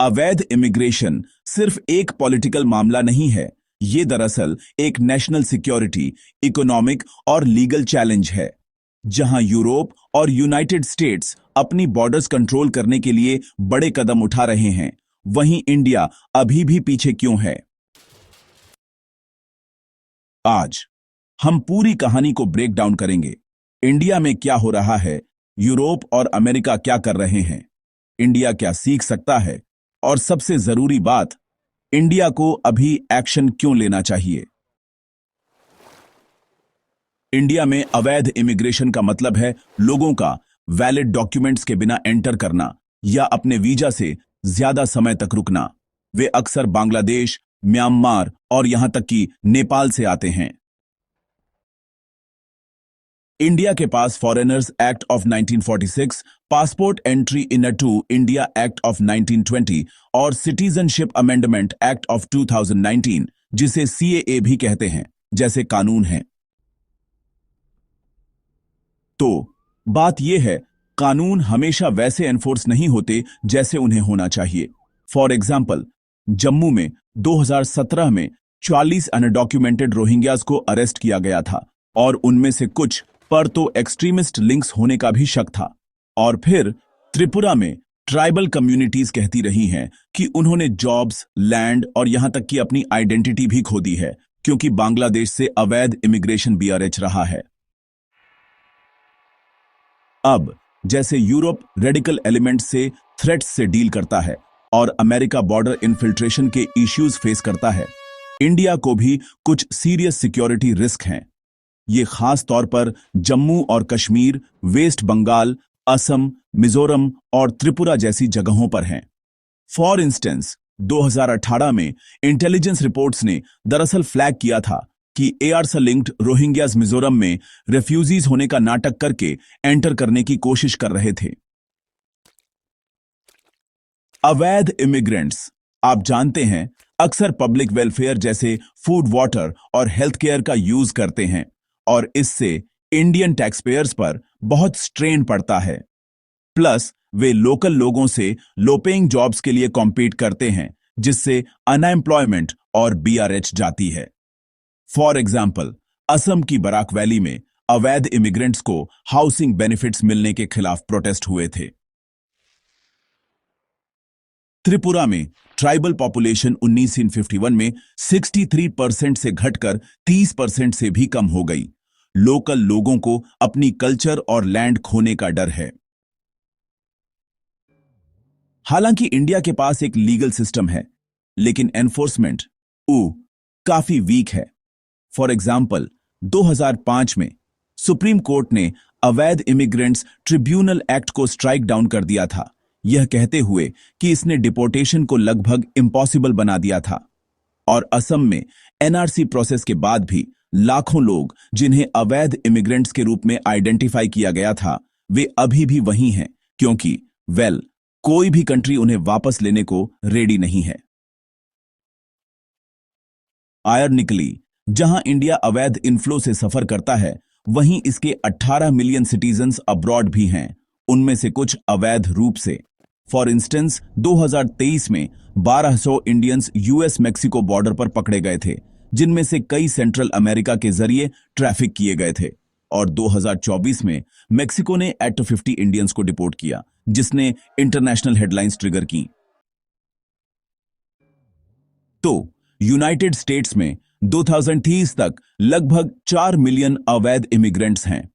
अवैध इमिग्रेशन सिर्फ एक पॉलिटिकल मामला नहीं है, ये दरअसल एक नेशनल सिक्योरिटी, इकोनॉमिक और लीगल चैलेंज है। जहां यूरोप और यूनाइटेड स्टेट्स अपनी बॉर्डर्स कंट्रोल करने के लिए बड़े कदम उठा रहे हैं, वहीं इंडिया अभी भी पीछे क्यों है? आज हम पूरी कहानी को ब्रेक डाउन करेंगे। इंडिया में क्या हो रहा है, यूरोप और अमेरिका क्या कर रहे हैं, इंडिया क्या सीख सकता है, और सबसे जरूरी बात, इंडिया को अभी एक्शन क्यों लेना चाहिए। इंडिया में अवैध इमिग्रेशन का मतलब है लोगों का वैलिड डॉक्यूमेंट्स के बिना एंटर करना या अपने वीजा से ज्यादा समय तक रुकना। वे अक्सर बांग्लादेश, म्यांमार और यहां तक कि नेपाल से आते हैं। इंडिया के पास foreigners act of 1946, passport entry into India act of 1920 और सिटीजनशिप अमेंडमेंट एक्ट ऑफ 2019, जिसे सीएए भी कहते हैं, जैसे कानून हैं। तो बात यह है, कानून हमेशा वैसे एनफोर्स नहीं होते जैसे उन्हें होना चाहिए। फॉर एग्जाम्पल, जम्मू में 2017 में 40 अनडॉक्यूमेंटेड रोहिंग्यास को अरेस्ट किया गया था और उनमें से कुछ पर तो एक्सट्रीमिस्ट लिंक्स होने का भी शक था। और फिर त्रिपुरा में ट्राइबल कम्युनिटीज कहती रही हैं कि उन्होंने जॉब्स, लैंड और यहां तक कि अपनी आइडेंटिटी भी खो दी है, क्योंकि बांग्लादेश से अवैध इमिग्रेशन बीआरएच रहा है। अब जैसे यूरोप रेडिकल एलिमेंट्स से, थ्रेट्स से डील करता है और अमेरिका बॉर्डर इन्फिल्ट्रेशन के इश्यूज फेस करता है, इंडिया को भी कुछ सीरियस सिक्योरिटी रिस्क हैं। ये खास तौर पर जम्मू और कश्मीर, वेस्ट बंगाल, असम, मिजोरम और त्रिपुरा जैसी जगहों पर हैं। फॉर इंस्टेंस, 2018 में इंटेलिजेंस रिपोर्ट्स ने दरअसल फ्लैग किया था कि एआरसा लिंक्ड रोहिंग्यास मिजोरम में रेफ्यूजीज होने का नाटक करके एंटर करने की कोशिश कर रहे थे। अवैध इमिग्रेंट्स, आप जानते हैं, अक्सर पब्लिक वेलफेयर जैसे फूड, वाटर और हेल्थ केयर का यूज करते हैं और इससे इंडियन टैक्सपेयर्स पर बहुत स्ट्रेन पड़ता है। प्लस वे लोकल लोगों से लो पेइंग जॉब्स के लिए कॉम्पीट करते हैं, जिससे अनएम्प्लॉयमेंट और बीआरएच जाती है। फॉर एग्जाम्पल, असम की बराक वैली में अवैध इमिग्रेंट्स को हाउसिंग बेनिफिट्स मिलने के खिलाफ प्रोटेस्ट हुए थे। त्रिपुरा में ट्राइबल पॉपुलेशन 1951 में 63% से घटकर 30% से भी कम हो गई। लोकल लोगों को अपनी कल्चर और लैंड खोने का डर है। हालांकि इंडिया के पास एक लीगल सिस्टम है, लेकिन एनफोर्समेंट काफी वीक है। फॉर एग्जाम्पल, 2005 में सुप्रीम कोर्ट ने अवैध इमिग्रेंट्स ट्रिब्यूनल एक्ट को स्ट्राइक डाउन कर दिया था, यह कहते हुए कि इसने डिपोर्टेशन को लगभग इम्पॉसिबल बना दिया था। और असम में एनआरसी प्रोसेस के बाद भी लाखों लोग, जिन्हें अवैध इमिग्रेंट्स के रूप में आइडेंटिफाई किया गया था, वे अभी भी वहीं हैं, क्योंकि कोई भी कंट्री उन्हें वापस लेने को रेडी नहीं है। आयरनिकली, जहां इंडिया अवैध इनफ्लो से सफर करता है, वहीं इसके 18 मिलियन सिटीजन्स अब्रॉड भी हैं, उनमें से कुछ अवैध रूप से। फॉर इंस्टेंस, 2023 में 1200 इंडियंस यूएस मेक्सिको बॉर्डर पर पकड़े गए थे, जिनमें से कई सेंट्रल अमेरिका के जरिए ट्रैफिक किए गए थे। और 2024 में मेक्सिको ने एट 50 इंडियंस को डिपोर्ट किया, जिसने इंटरनेशनल हेडलाइंस ट्रिगर की। तो यूनाइटेड स्टेट्स में 2030 तक लगभग 4 मिलियन अवैध इमिग्रेंट्स हैं।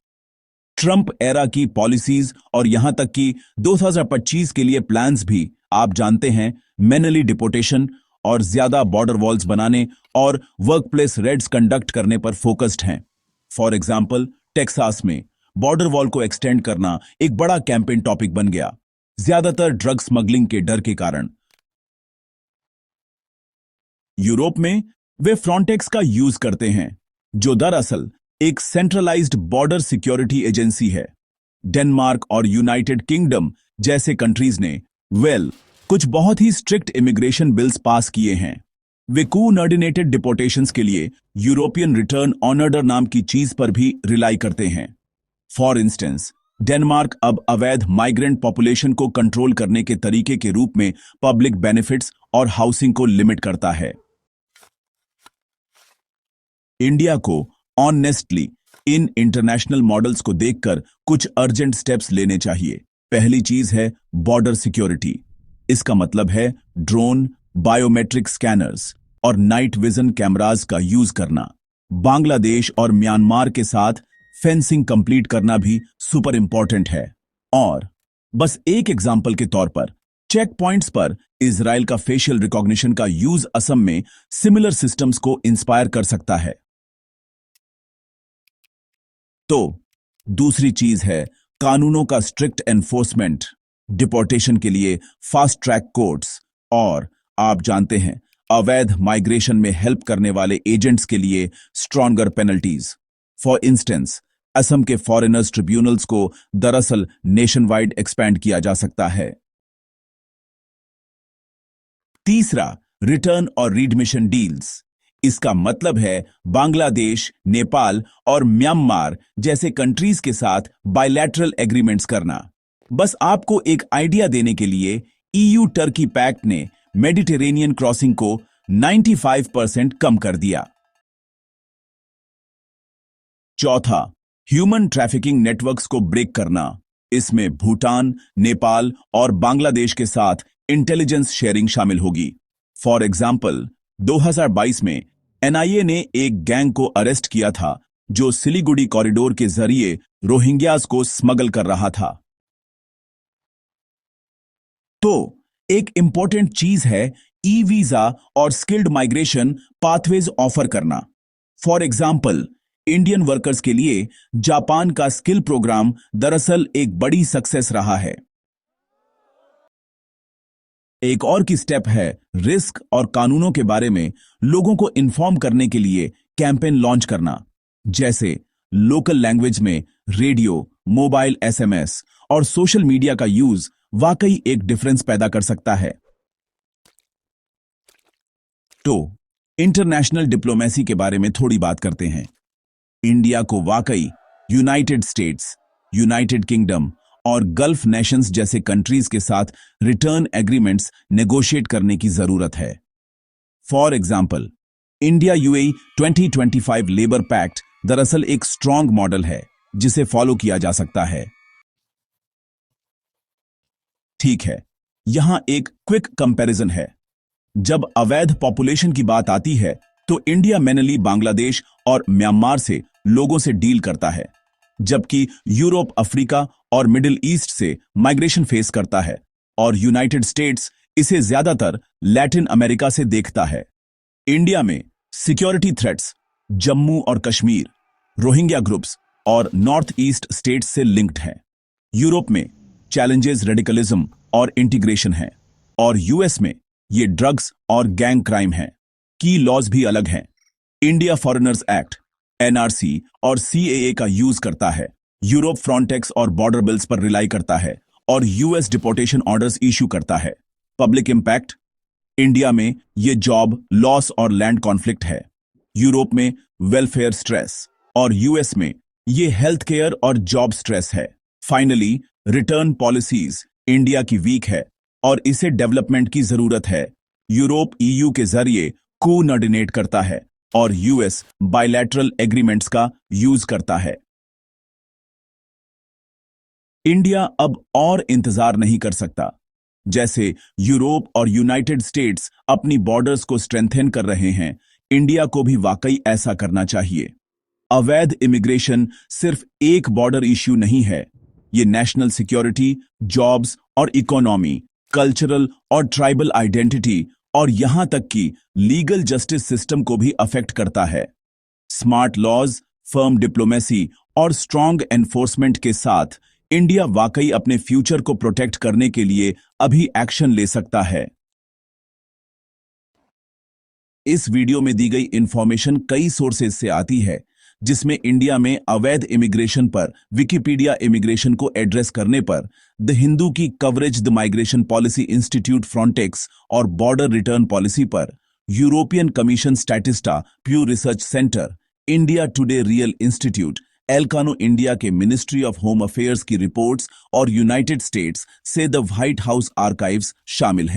ट्रंप एरा की पॉलिसीज और यहां तक कि 2025 के लिए प्लान्स भी, आप जानते हैं, मैनुअली डिपोर्टेशन और ज्यादा बॉर्डर वॉल्स बनाने और वर्कप्लेस रेड्स कंडक्ट करने पर फोकस्ड हैं। फॉर एग्जाम्पल, टेक्सास में बॉर्डर वॉल को एक्सटेंड करना एक बड़ा कैंपेन टॉपिक बन गया, ज्यादातर ड्रग स्मगलिंग के डर के कारण। यूरोप में वे फ्रंटेक्स का यूज करते हैं, जो दरअसल एक सेंट्रलाइज्ड बॉर्डर सिक्योरिटी एजेंसी है। डेनमार्क और यूनाइटेड किंगडम जैसे कंट्रीज ने कुछ बहुत ही स्ट्रिक्ट इमिग्रेशन बिल्स पास किए हैं। वे कोऑर्डिनेटेड डिपोर्टेशंस के लिए यूरोपियन रिटर्न ऑन ऑर्डर नाम की चीज पर भी रिलाई करते हैं। फॉर इंस्टेंस, डेनमार्क अब अवैध माइग्रेंट पॉपुलेशन को कंट्रोल करने के तरीके के रूप में पब्लिक बेनिफिट्स और हाउसिंग को लिमिट करता है। इंडिया को ऑनेस्टली इन इंटरनेशनल मॉडल्स को देखकर कुछ अर्जेंट स्टेप्स लेने चाहिए। पहली चीज है बॉर्डर सिक्योरिटी। इसका मतलब है ड्रोन, बायोमेट्रिक स्कैनर्स और नाइट विजन कैमरास का यूज करना। बांग्लादेश और म्यांमार के साथ फेंसिंग कंप्लीट करना भी सुपर इंपॉर्टेंट है। और बस एक एग्जांपल के तौर पर चेक पॉइंट्स पर इजराइल का फेशियल रिकॉग्निशन का यूज असम में सिमिलर सिस्टम्स को इंस्पायर कर सकता है। तो दूसरी चीज है कानूनों का स्ट्रिक्ट एनफोर्समेंट, डिपोर्टेशन के लिए फास्ट ट्रैक कोर्ट्स और आप जानते हैं अवैध माइग्रेशन में हेल्प करने वाले एजेंट्स के लिए stronger penalties. For instance Assam के फॉरेनर्स ट्रिब्यूनल्स को दरअसल नेशन वाइड एक्सपैंड किया जा सकता है। तीसरा, रिटर्न और रीडमिशन डील्स। इसका मतलब है बांग्लादेश, नेपाल और म्यांमार जैसे कंट्रीज के साथ बायलैटरल एग्रीमेंट्स करना। बस आपको एक आइडिया देने के लिए ईयू टर्की पैक्ट ने मेडिटेरेनियन क्रॉसिंग को 95% कम कर दिया। चौथा, ह्यूमन ट्रैफिकिंग नेटवर्क्स को ब्रेक करना। इसमें भूटान, नेपाल और बांग्लादेश के साथ इंटेलिजेंस शेयरिंग शामिल होगी। फॉर एग्जाम्पल 2022 में एनआईए ने एक गैंग को अरेस्ट किया था जो सिलीगुड़ी कॉरिडोर के जरिए रोहिंग्यास को स्मगल कर रहा था। तो एक इंपॉर्टेंट चीज है ई वीजा और स्किल्ड माइग्रेशन पाथवेज ऑफर करना। फॉर एग्जाम्पल इंडियन वर्कर्स के लिए जापान का स्किल प्रोग्राम दरअसल एक बड़ी सक्सेस रहा है। एक और की स्टेप है रिस्क और कानूनों के बारे में लोगों को इन्फॉर्म करने के लिए कैंपेन लॉन्च करना, जैसे लोकल लैंग्वेज में रेडियो, मोबाइल एसएमएस और सोशल मीडिया का यूज वाकई एक डिफरेंस पैदा कर सकता है। तो इंटरनेशनल डिप्लोमेसी के बारे में थोड़ी बात करते हैं। इंडिया को वाकई यूनाइटेड स्टेट्स, यूनाइटेड किंगडम और गल्फ नेशंस जैसे कंट्रीज के साथ रिटर्न एग्रीमेंट्स नेगोशिएट करने की जरूरत है। For example India UAE 2025 labour pact दरअसल एक स्ट्रॉन्ग मॉडल है जिसे फॉलो किया जा सकता है। ठीक है, यहां एक क्विक कंपैरिजन है। जब अवैध पॉपुलेशन की बात आती है तो इंडिया मेनली बांग्लादेश और म्यांमार से लोगों से डील करता है, जबकि यूरोप, अफ्रीका और मिडिल ईस्ट से माइग्रेशन फेस करता है और यूनाइटेड स्टेट्स इसे ज्यादातर लैटिन अमेरिका से देखता है। इंडिया में सिक्योरिटी थ्रेट्स जम्मू और कश्मीर, रोहिंग्या ग्रुप्स और नॉर्थ ईस्ट स्टेट्स से लिंक्ड हैं। यूरोप में चैलेंजेस रेडिकलिज्म और इंटीग्रेशन हैं और यूएस में ये ड्रग्स और गैंग क्राइम हैं। की लॉज भी अलग हैं। इंडिया फॉरेनर्स एक्ट, एनआरसी और सीएए का यूज करता है। यूरोप फ्रॉन्टेक्स और बॉर्डर बिल्स पर रिलाई करता है और यूएस डिपोर्टेशन ऑर्डर्स इश्यू करता है। पब्लिक इंपैक्ट, इंडिया में ये जॉब लॉस और लैंड कॉन्फ्लिक्ट है। यूरोप में वेलफेयर स्ट्रेस और यूएस में ये हेल्थ केयर और जॉब स्ट्रेस है। फाइनली रिटर्न पॉलिसीज इंडिया की वीक है और इसे डेवलपमेंट की जरूरत है। यूरोप ईयू के जरिए कोऑर्डिनेट करता है और यूएस बायलैटरल एग्रीमेंट्स का यूज करता है। इंडिया अब और इंतजार नहीं कर सकता। जैसे यूरोप और यूनाइटेड स्टेट्स अपनी बॉर्डर्स को स्ट्रेंथन कर रहे हैं, इंडिया को भी वाकई ऐसा करना चाहिए। अवैध इमिग्रेशन सिर्फ एक बॉर्डर इश्यू नहीं है, ये नेशनल सिक्योरिटी, जॉब्स और इकोनॉमी, कल्चरल और ट्राइबल आइडेंटिटी और यहां तक कि लीगल जस्टिस सिस्टम को भी अफेक्ट करता है। स्मार्ट लॉज, फर्म डिप्लोमेसी और स्ट्रॉन्ग एनफोर्समेंट के साथ इंडिया वाकई अपने फ्यूचर को प्रोटेक्ट करने के लिए अभी एक्शन ले सकता है। इस वीडियो में दी गई इंफॉर्मेशन कई सोर्सेज से आती है, जिसमें इंडिया में अवैध इमिग्रेशन पर विकिपीडिया इमिग्रेशन को एड्रेस करने पर द हिंदू की coverage the migration policy institute Frontex और बॉर्डर रिटर्न पॉलिसी पर European commission Statista, Pew research center, India today real institute Elcano India के मिनिस्ट्री ऑफ होम अफेयर्स की रिपोर्ट्स और यूनाइटेड स्टेट्स से द व्हाइट हाउस आर्काइव्स शामिल हैं।